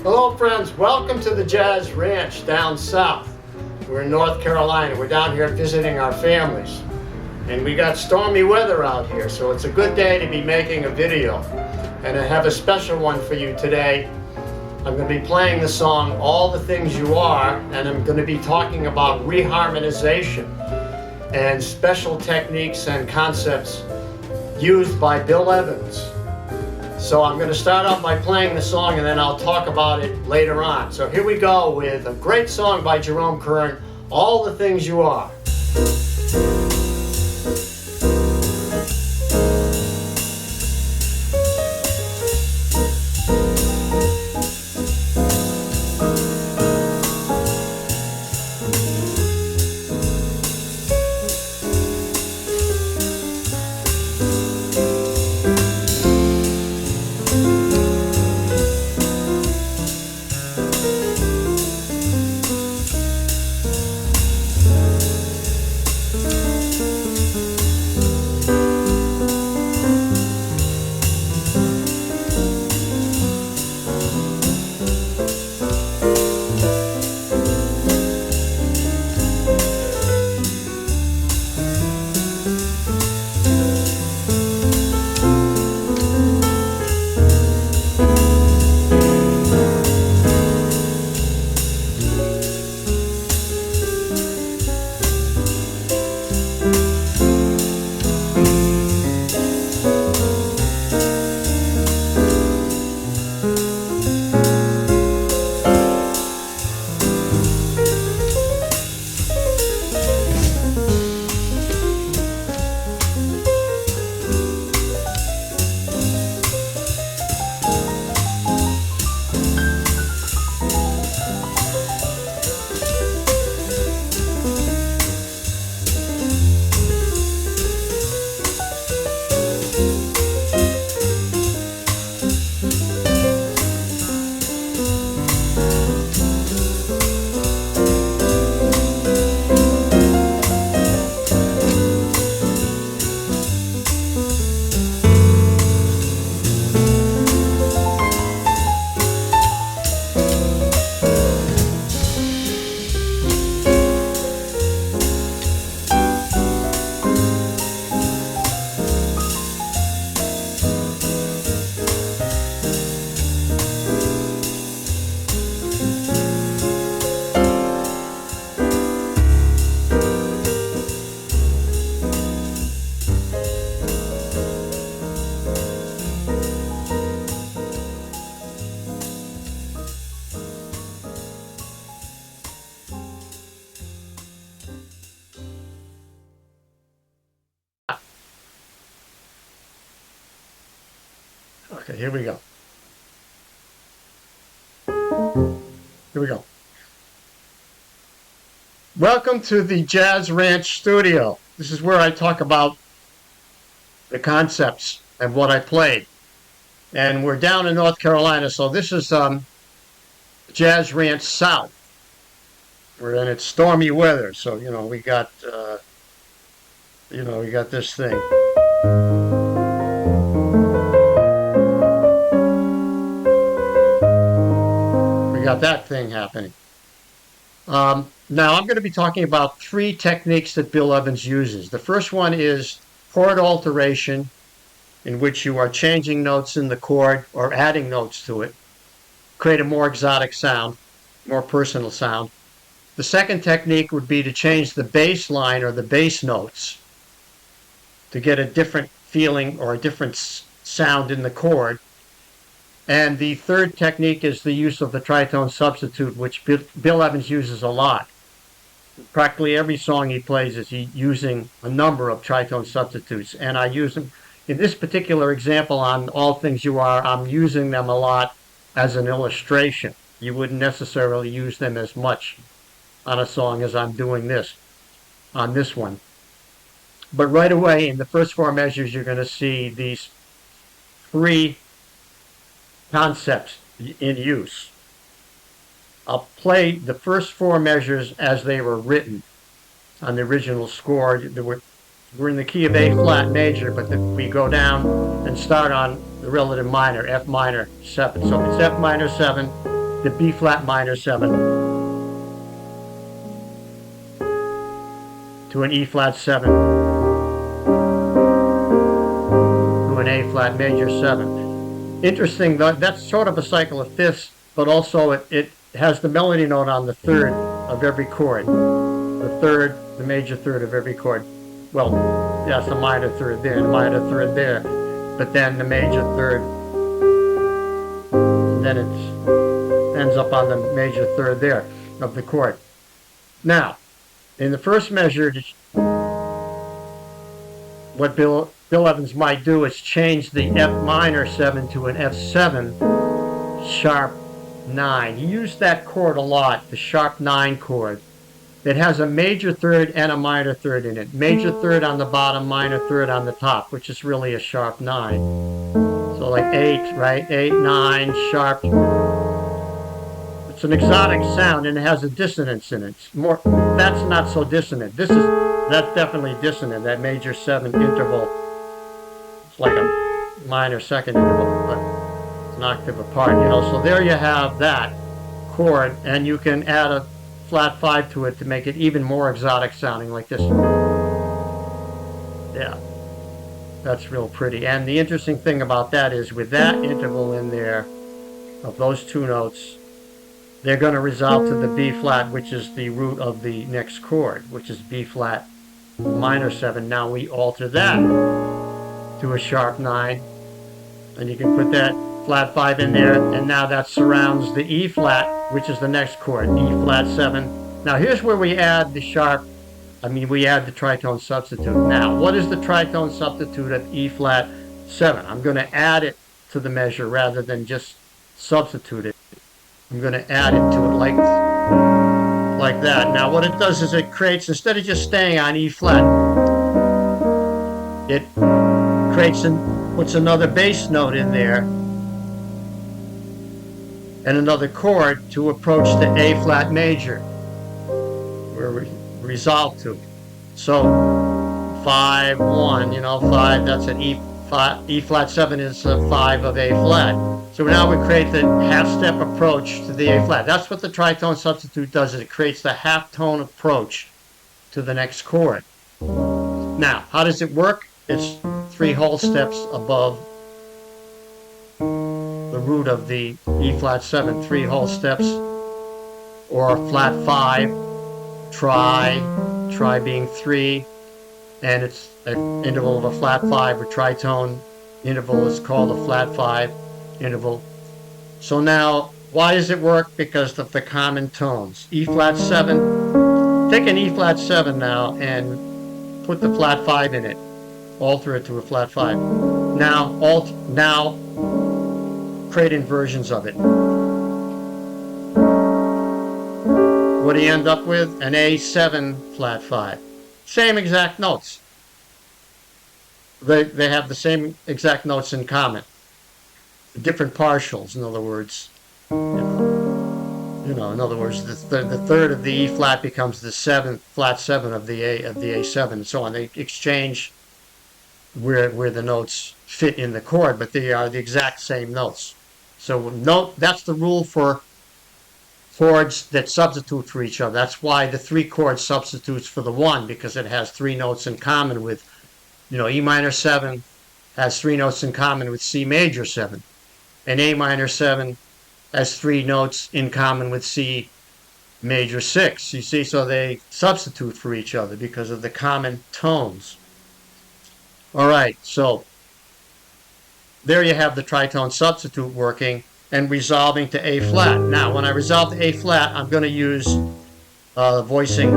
Hello friends, welcome to the Jazz Ranch down south. We're in North Carolina. We're down here visiting our families. And we got stormy weather out here, so it's a good day to be making a video. And I have a special one for you today. I'm going to be playing the song All the Things You Are, and I'm going to be talking about reharmonization and special techniques and concepts used by Bill Evans. So I'm going to start off by playing the song and then I'll talk about it later on. So here we go with a great song by Jerome Kern, All the Things You Are. Okay, here we go. Here we go. Welcome to the Jazz Ranch studio. This is where I talk about the concepts and what I played. And we're down in North Carolina, so this is Jazz Ranch South. We're in it's stormy weather, so we got we got this thing. Got that thing happening. Now I'm going to be talking about three techniques that Bill Evans uses. The first one is chord alteration, in which you are changing notes in the chord or adding notes to it, create a more exotic sound, more personal sound. The second technique would be to change the bass line or the bass notes to get a different feeling or a different sound in the chord. And the third technique is the use of the tritone substitute, which Bill Evans uses a lot. Practically every song he plays is using a number of tritone substitutes, and I use them. In this particular example on All Things You Are, I'm using them a lot as an illustration. You wouldn't necessarily use them as much on a song as I'm doing this, on this one. But right away, in the first four measures, you're going to see these three concepts in use. I'll play the first four measures as they were written on the original score. We're in the key of A flat major, but we go down and start on the relative minor, F minor 7. So it's F minor 7, the B flat minor 7 to an E flat 7 to an A flat major 7. Interesting, that's sort of a cycle of fifths, but also it has the melody note on the third of every chord. The major third of every chord. Well, that's the minor third there, the minor third there, but then the major third, and then it ends up on the major third there of the chord. Now, in the first measure, what Bill Evans might do is change the F minor 7 to an F7 sharp 9. He used that chord a lot, the sharp 9 chord. It has a major third and a minor third in it. Major third on the bottom, minor third on the top, which is really a sharp 9. So like 8, right? 8, 9, sharp. It's an exotic sound and it has a dissonance in it. That's not so dissonant. That's definitely dissonant, that major 7 interval. It's like a minor second interval, but it's an octave apart, you know. So there you have that chord, and you can add a flat 5 to it to make it even more exotic sounding, like this. Yeah, that's real pretty. And the interesting thing about that is with that interval in there of those two notes, they're going to resolve to the B flat, which is the root of the next chord, which is B flat minor 7. Now we alter that to a sharp 9, and you can put that flat 5 in there, and now that surrounds the E flat, which is the next chord, E flat 7. Now here's where we add the we add the tritone substitute. Now, what is the tritone substitute of E flat 7? I'm going to add it to the measure rather than just substitute it. I'm going to add it to it like that. Now what it does is it creates, instead of just staying on E flat, it creates and puts another bass note in there and another chord to approach the A flat major, where we resolve to. So 5, 1, you know, 5, that's an E flat 7 is a 5 of A flat. So now we create the half step approach to the A flat. That's what the tritone substitute does, is it creates the half tone approach to the next chord. Now, how does it work? It's 3 whole steps above the root of the E flat 7, 3 whole steps, or flat 5, try being 3, and it's an interval of a flat 5, or tritone interval is called a flat 5 interval. So now, why does it work? Because of the common tones. E flat 7, take an E flat 7 now and put the flat 5 in it. Alter it to a flat 5. Now create inversions of it. What do you end up with? An A7 flat 5. Same exact notes. They have the same exact notes in common. Different partials, in other words. You know, in other words, the third of the E flat becomes the flat 7 of the A7, and so on. They exchange where the notes fit in the chord, but they are the exact same notes. So that's the rule for chords that substitute for each other. That's why the 3 chord substitutes for the 1, because it has 3 notes in common with, you know, E minor 7 has 3 notes in common with C major 7. And A minor 7 has 3 notes in common with C major 6. You see, so they substitute for each other because of the common tones. All right, so there you have the tritone substitute working and resolving to A flat. Now, when I resolve to A flat, I'm going to use voicing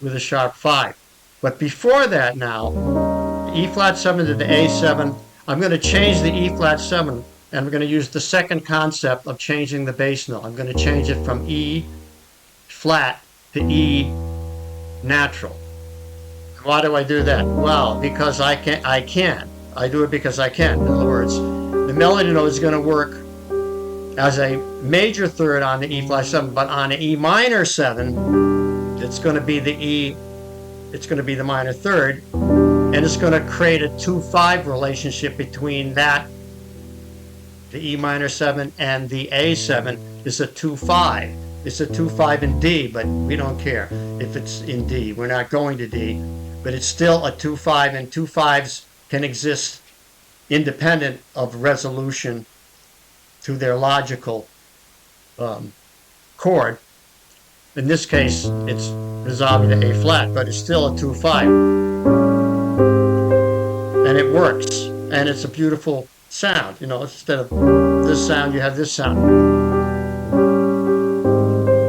with a sharp 5. But before that now, the E flat 7 to the A7, I'm going to change the E flat 7, and we're going to use the second concept of changing the bass note. I'm going to change it from E flat to E natural. Why do I do that? Well, because I can. I do it because I can. In other words, the melody note is going to work as a major third on the E flat 7, but on an E minor 7, it's going to be the minor third, and it's going to create a 2-5 relationship between that the E minor 7 and the A7 is a 2-5. It's a 2-5 in D, but we don't care if it's in D. We're not going to D, but it's still a 2-5, and 2-5s can exist independent of resolution to their logical chord. In this case, it's resolving to A flat, but it's still a 2-5. And it works, and it's a beautiful sound. You know, instead of this sound, you have this sound.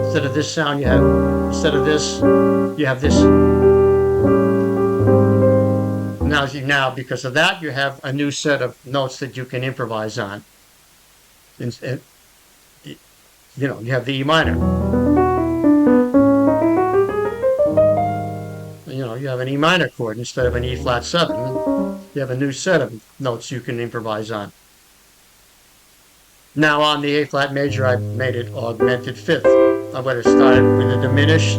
Instead of this sound, you have, instead of this, you have this. Now, because of that, you have a new set of notes that you can improvise on. And, you know, you have the E minor. You know, you have an E minor chord instead of an E flat 7. You have a new set of notes you can improvise on. Now on the A flat major, I made it augmented fifth. I would have started with a diminished,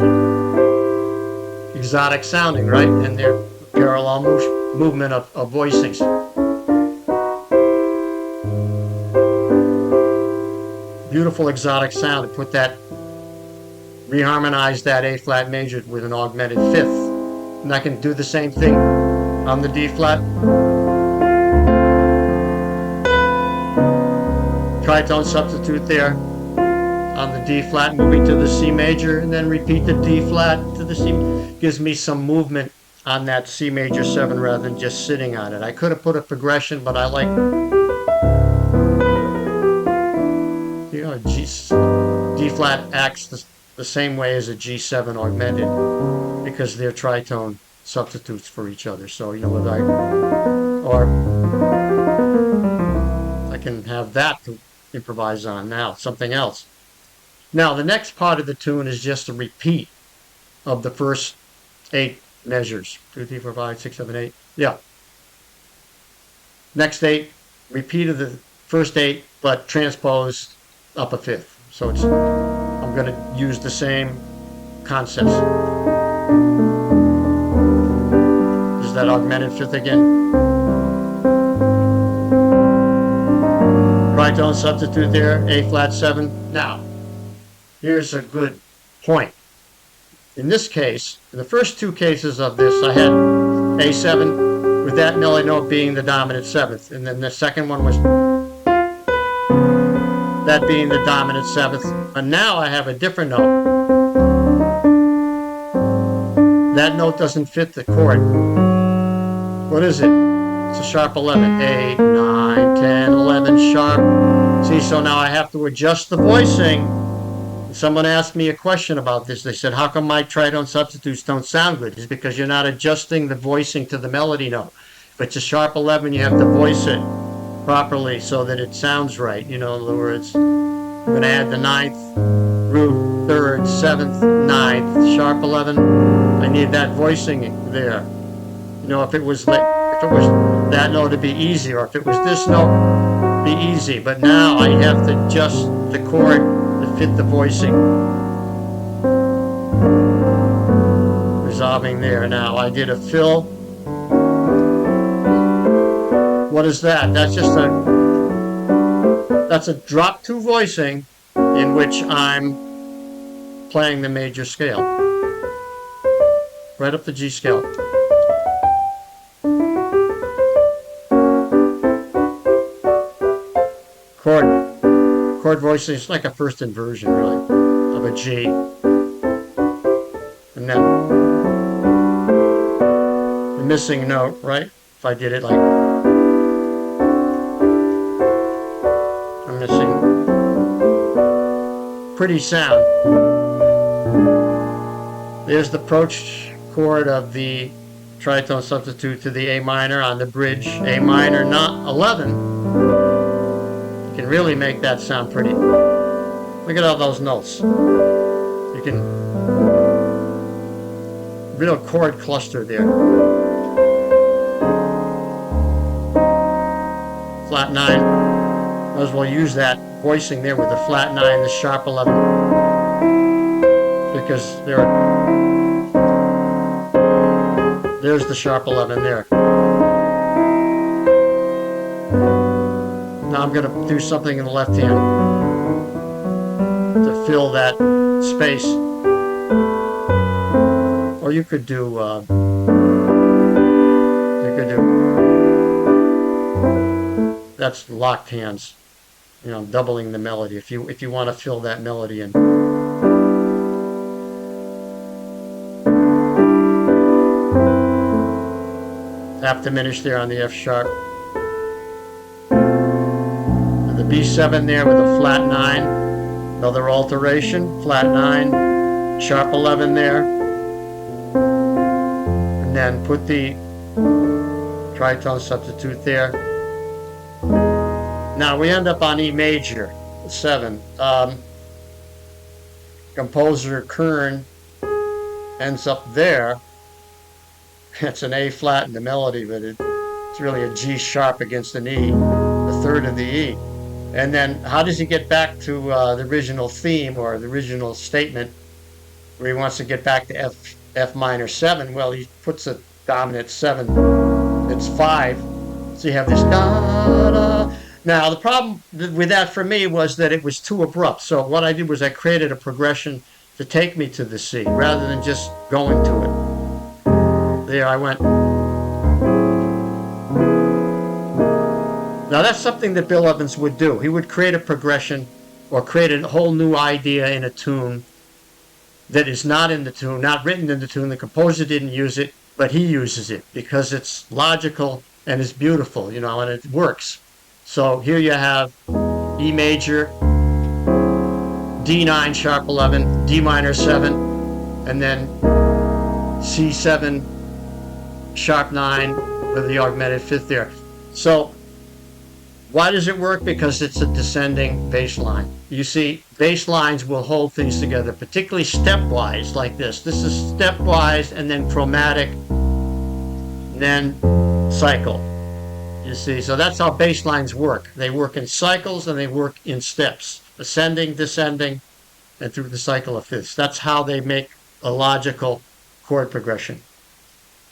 exotic sounding, right? And their parallel movement of voicings. Beautiful exotic sound. To put that, reharmonize that A flat major with an augmented fifth. And I can do the same thing on the D flat. Tritone substitute there on the D flat, moving to the C major, and then repeat the D flat to the C. Gives me some movement on that C major 7 rather than just sitting on it. I could have put a progression, but I like, you know, D flat acts the same way as a G7 augmented because they're tritone substitutes for each other. So, you know, what I can have that to improvise on now, something else. Now, the next part of the tune is just a repeat of the first 8 measures. 2, 3, 4, 5, 6, 7, 8. Yeah. Next 8, repeat of the first 8, but transposed up a fifth. So it's, I'm going to use the same concepts. Is that augmented fifth again? Tritone substitute there, A flat 7. Now, here's a good point. In this case, in the first 2 cases of this, I had A7 with that melody note being the dominant 7th, and then the second one was that being the dominant 7th. And now I have a different note. That note doesn't fit the chord. What is it? It's a sharp 11. 8, 9, 10, 11 sharp. See, so now I have to adjust the voicing. Someone asked me a question about this. They said, how come my tritone substitutes don't sound good? It's because you're not adjusting the voicing to the melody note. If it's a sharp 11, you have to voice it properly so that it sounds right. You know, in other words, I'm going to add the 9th, root, 3rd, 7th, 9th, sharp 11. I need that voicing there. You know, if it was that note, it'd be easy, or if it was this note, it'd be easy. But now I have to adjust the chord to fit the voicing. Resolving there. Now I did a fill. What is that? That's just that's a drop 2 voicing in which I'm playing the major scale. Right up the G scale. Chord voicing is like a first inversion, really, of a G. And then the missing note, right? If I did it like, I'm missing. Pretty sound. There's the approach chord of the tritone substitute to the A minor on the bridge. A minor, not 11. Can really make that sound pretty. Look at all those notes. You can real chord cluster there. Flat 9. Might as well use that voicing there with the flat 9, the sharp 11, because there's the sharp 11 there. Now I'm going to do something in the left hand to fill that space. Or you could do that's locked hands, you know, doubling the melody if you want to fill that melody in. Half diminished there on the F sharp. And the B7 there with a flat 9. Another alteration, flat 9, sharp 11 there. And then put the tritone substitute there. Now we end up on E major, 7. Composer Kern ends up there. It's an A flat in the melody, but it's really a G sharp against an E, a third of the E. And then how does he get back to the original theme or the original statement where he wants to get back to F minor 7? Well, he puts a dominant 7. It's 5. So you have this da da. Now the problem with that for me was that it was too abrupt. So what I did was I created a progression to take me to the C rather than just going to it. There I went. Now that's something that Bill Evans would do. He would create a progression or create a whole new idea in a tune that is not in the tune, not written in the tune. The composer didn't use it, but he uses it because it's logical and it's beautiful, you know, and it works. So here you have E major, D9 sharp 11, D minor 7, and then C7 sharp 9 with the augmented fifth there. So why does it work? Because it's a descending bass line. You see, bass lines will hold things together, particularly stepwise like this. This is stepwise and then chromatic, and then cycle. You see, so that's how bass lines work. They work in cycles and they work in steps, ascending, descending, and through the cycle of fifths. That's how they make a logical chord progression.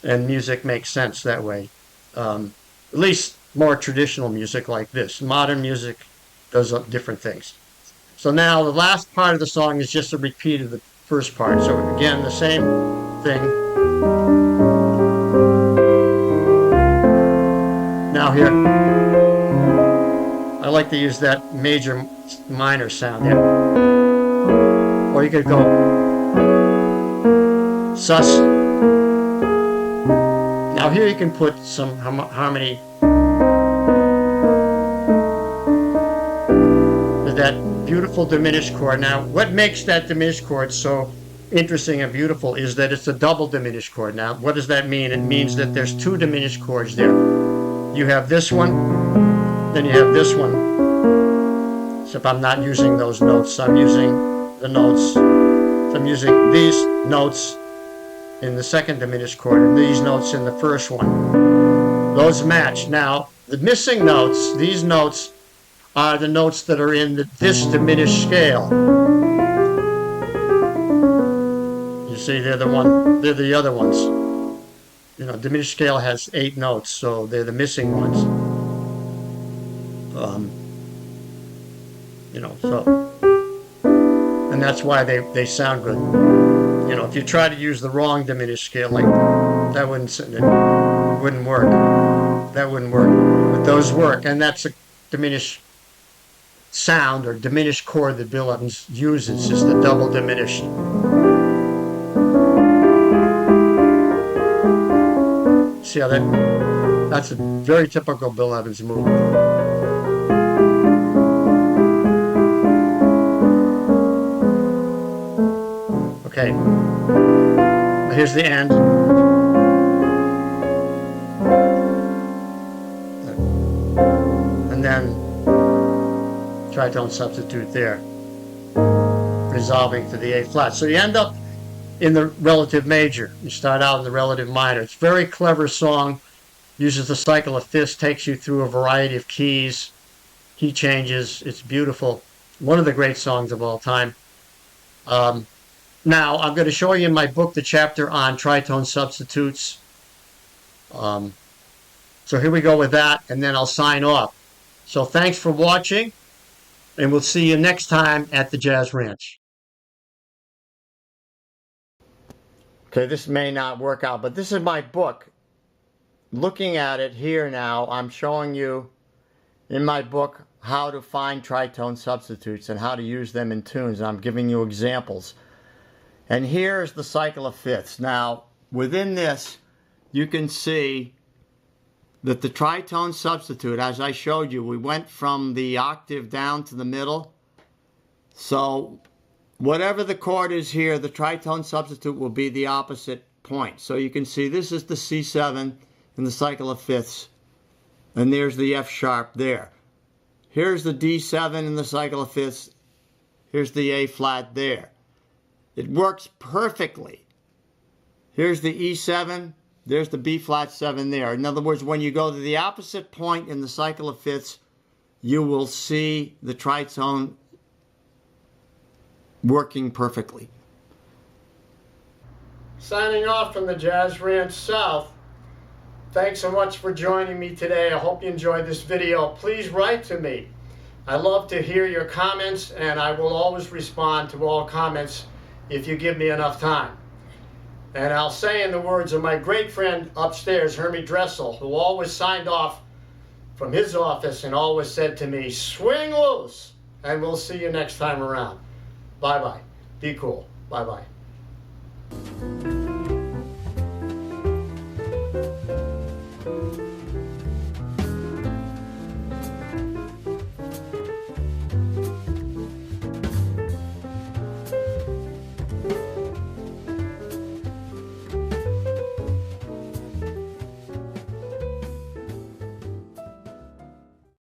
And music makes sense that way. At least more traditional music like this. Modern music does different things. So now the last part of the song is just a repeat of the first part. So again, the same thing. Now here, I like to use that major minor sound here. Or you could go sus. Now here you can put some harmony with that beautiful diminished chord. Now what makes that diminished chord so interesting and beautiful is that it's a double diminished chord. Now what does that mean? It means that there's two diminished chords there. You have this one, then you have this one. Except I'm not using those notes. I'm using the notes. So I'm using these notes in the second diminished chord and these notes in the first one. Those match. Now, the missing notes, these notes, are the notes that are in this diminished scale. You see, they're the other ones. You know, diminished scale has 8 notes, so they're the missing ones. You know, so, and that's why they sound good. You know, if you try to use the wrong diminished scale, like that wouldn't work. That wouldn't work. But those work, and that's a diminished sound or diminished chord that Bill Evans uses, is the double diminished. See how that's a very typical Bill Evans move. Okay, here's the end. And then tritone substitute there, resolving to the A flat. So you end up in the relative major. You start out in the relative minor. It's a very clever song, uses the cycle of fifths, takes you through a variety of keys, key changes. It's beautiful. One of the great songs of all time. Now, I'm going to show you in my book the chapter on tritone substitutes. So here we go with that, and then I'll sign off. So thanks for watching, and we'll see you next time at the Jazz Ranch. Okay, this may not work out, but this is my book. Looking at it here now, I'm showing you in my book how to find tritone substitutes and how to use them in tunes. And I'm giving you examples. And here's the cycle of fifths. Now, within this, you can see that the tritone substitute, as I showed you, we went from the octave down to the middle. So whatever the chord is here, the tritone substitute will be the opposite point. So you can see this is the C7 in the cycle of fifths, and there's the F sharp there. Here's the D7 in the cycle of fifths. Here's the A flat there. It works perfectly. Here's the E7. There's the B flat 7 there. In other words, when you go to the opposite point in the cycle of fifths, you will see the tritone working perfectly. Signing off from the Jazz Ranch South. Thanks so much for joining me today. I hope you enjoyed this video. Please write to me. I love to hear your comments, and I will always respond to all comments if you give me enough time. And I'll say in the words of my great friend upstairs, Hermie Dressel, who always signed off from his office and always said to me, swing loose, and we'll see you next time around. Bye-bye. Be cool. Bye-bye.